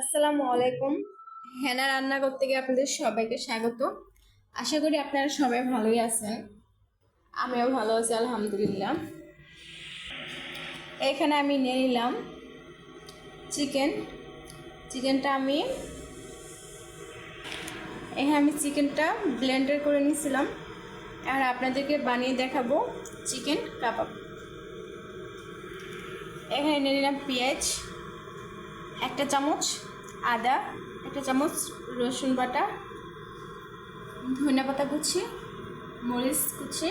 আসসালামু আলাইকুম। হেনা রান্না করতে গিয়ে আপনাদের সবাইকে স্বাগত। আশা করি আপনারা সবাই ভালোই আছেন। আমিও ভালো আছি আলহামদুলিল্লাহ। এখানে আমি নিয়ে নিলাম চিকেনটা এখানে চিকেনটা ব্লেন্ডার করে নিয়েছিলাম। আর আপনাদেরকে বানিয়ে দেখাবো চিকেন কাবাব। এখানে নিয়ে নিলাম পেঁয়াজ 1 চামচ, আদা 1 চামচ, রসুন বাটা, ধনিয়া পাতা কুচি, মরিচ কুচি।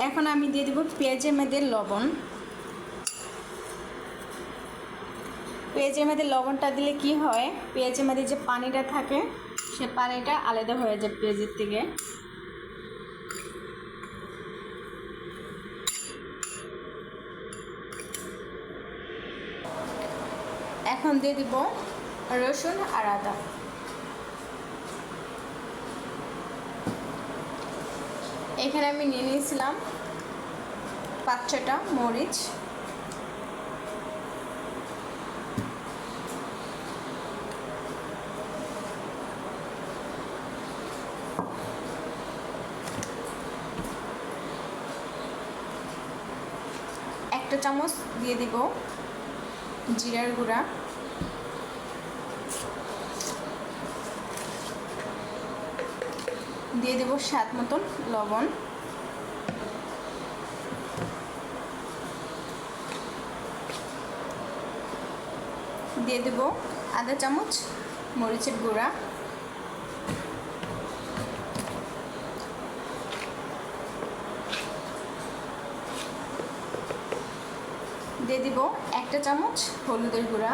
এখন আমি দিয়ে দেব পেঁয়াজের মধ্যে লবণ। পেঁয়াজের মধ্যে লবণটা দিলে কি হয়, পেঁয়াজের মধ্যে যে পানিটা থাকে সে পানিটা আলাদা হয়ে যায় পেঁয়াজের থেকে। এখন দিয়ে দিব রসুন আর আদা। এখানে আমি নিয়ে নিয়েছিলাম 5-6টা মরিচ। একটা চামচ দিয়ে দিব জিরার গুঁড়া। দিয়ে দেব স্বাদ মতন লবণ। দিয়ে দেব আধা চামচ মরিচের গুঁড়া। দিয়ে দিব 1 চামচ হলুদের গুঁড়া।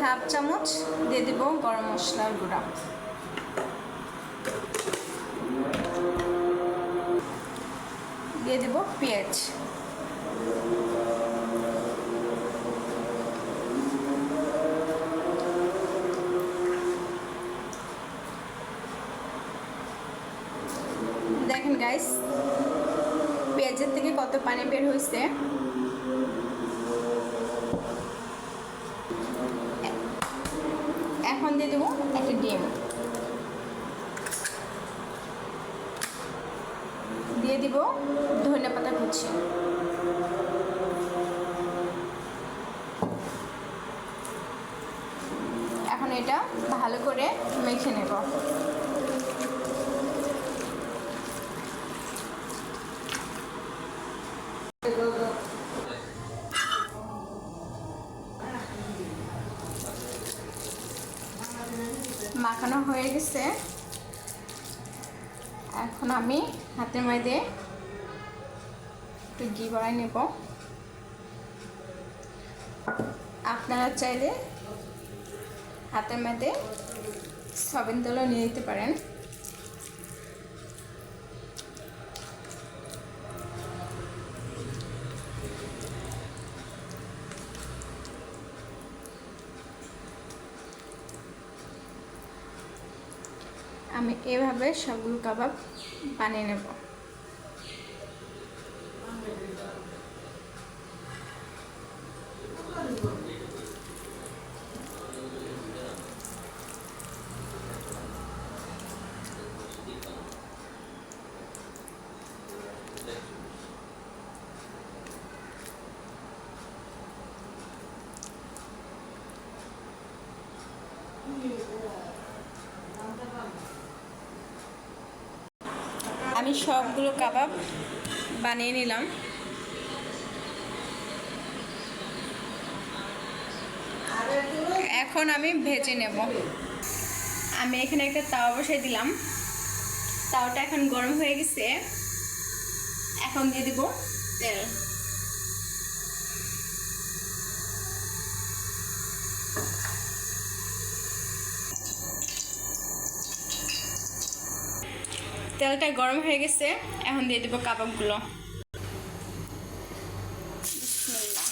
হাফ চামচ দিয়ে দিব গরম মশলার গুঁড়া। দিয়ে দেব পেঁয়াজ। দেখেন গাইস, পেঁয়াজের থেকে কত পানি বের হয়েছে। এখন দিয়ে দেবো একটা ডিম। দিয়ে দিব ধনিয়া পাতা কুচি। এখন এটা ভালো করে মেখে নেব। মাখানো হয়ে গেছে। এখন আমি হাতের মধ্যে একটু ঘি ভরাই নেব। আপনারা চাইলে হাতের মধ্যে সয়াবিন তেলও নিয়ে নিতে পারেন। আমি এভাবে সবগুলো কাবাব বানিয়ে নেব। আমি সবগুলো কাবাব বানিয়ে নিলাম। এখন আমি ভেজে নেব। আমি এখানে একটা তাওয়া বসাই দিলাম। তাওয়াটা এখন গরম হয়ে গেছে। এখন দিয়ে দিব তেল। তেলটা গরম হয়ে গেছে। এখন দিয়ে দেব কাবাবগুলো। বিসমিল্লাহ।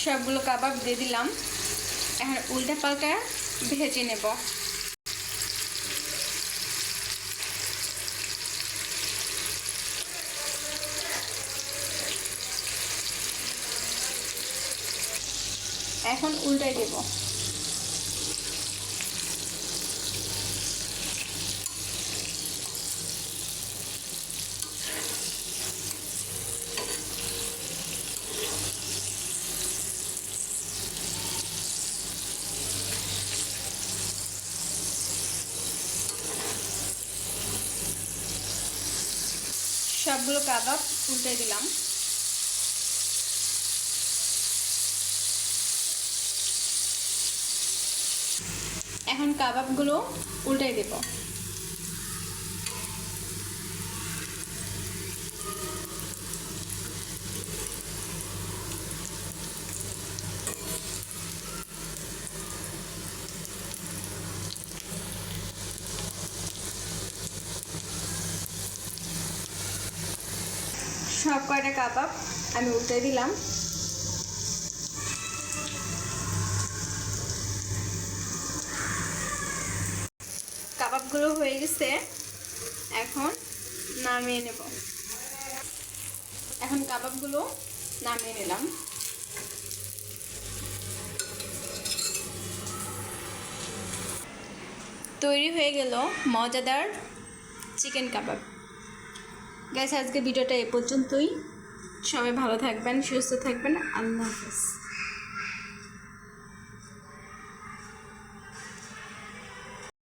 সবগুলো কাবাব দিয়ে দিলাম। এখন উল্টা পাল্টা ভেজে নেব। এখন উল্টাই দেব। সবগুলো কাবাব উল্টে দিলাম। এখন কাবাবগুলো উল্টাই দেব। সব কয়টা কাবাব আমি উল্টে দিলাম। কাবাবগুলো হয়ে গেছে, এখন নামিয়ে নেব। এখন কাবাবগুলো নামিয়ে নিলাম। তৈরি হয়ে গেল মজাদার চিকেন কাবাব। গাইস, আজকে ভিডিওটা এ পর্যন্তই। সবাই ভালো থাকবেন, সুস্থ থাকবেন। আল্লাহ হাফেজ।